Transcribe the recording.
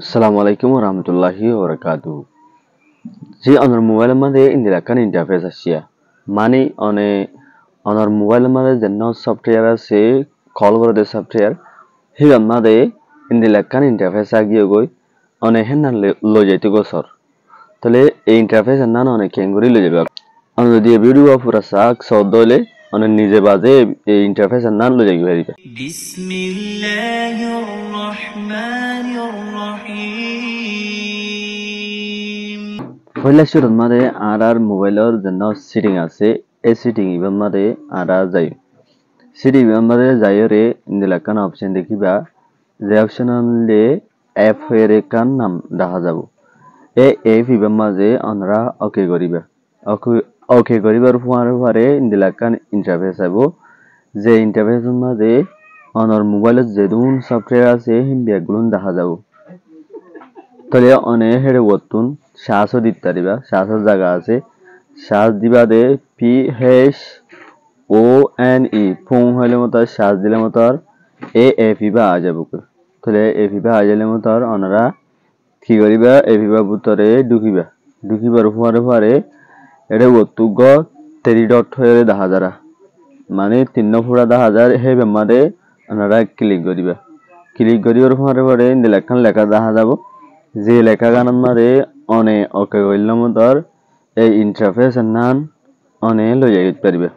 Assalamualaikum warahmatullahi wabarakatuh. Ji onar mobile made indilakan interface asia. Mani onar mobile made jenno software ase call করে de software higan made indilakan interface agiye goi one henna lo jaito go sor. Tole এই interface nan one kenguri lo jabe. Ono যদি video পুরা সাক সদলে one নিজে বাজে এই interface nan lo যাইবে পারিবে। বিসমিল্লাহির রহমানির রহিম। পয়লা শুরুর মাঝে আর মোবাইলের জন্য সেটিং আছে এই সেটিং ইবার মাঝে যাই সেটিং ইবার মাঝে যাইরে ইন্দিলাকান অপশন দেখিবা যে অপশন আনলে অ্যাপ এর কান নাম দেখা যাব এই অ্যাপ ইবার মাঝে আমরা ওকে করিবা ওকে করিবার পরে ইন্দিলাকান ইন্টারফেস আইব যে ইন্টারফেসের মাঝে অনর মোবাইলের যেদুন সফটওয়্যার আছে হিমবিয়াগুলো দেখা যাব তলে অনে হেডে বতুন শ্বাসও দিতে পারিবা শ্বাসের জায়গা আছে শ্বাস দিবা দে PHONE ফোন হইলে মতো শ্বাস দিলে মতো এ এফিবা আ যাব তলে এফিবা আ গেলে মতো অনরা কি করিবা এফিবা ভিতরে ঢুকিবার পরে এটা বতুগ 3 ডট হয়ে দেখা যারা মানে 3 ফুড়া দেখা যায় হে বেমারে আপনারা ক্লিক করিবার পরে ইন্দিলাকান লেখা দেখা যাব যে লেখা গানার মারে অনে ওকে কইলাম তোর এই ইন্টারফেস নান অনে লই যাইতে পারিবে।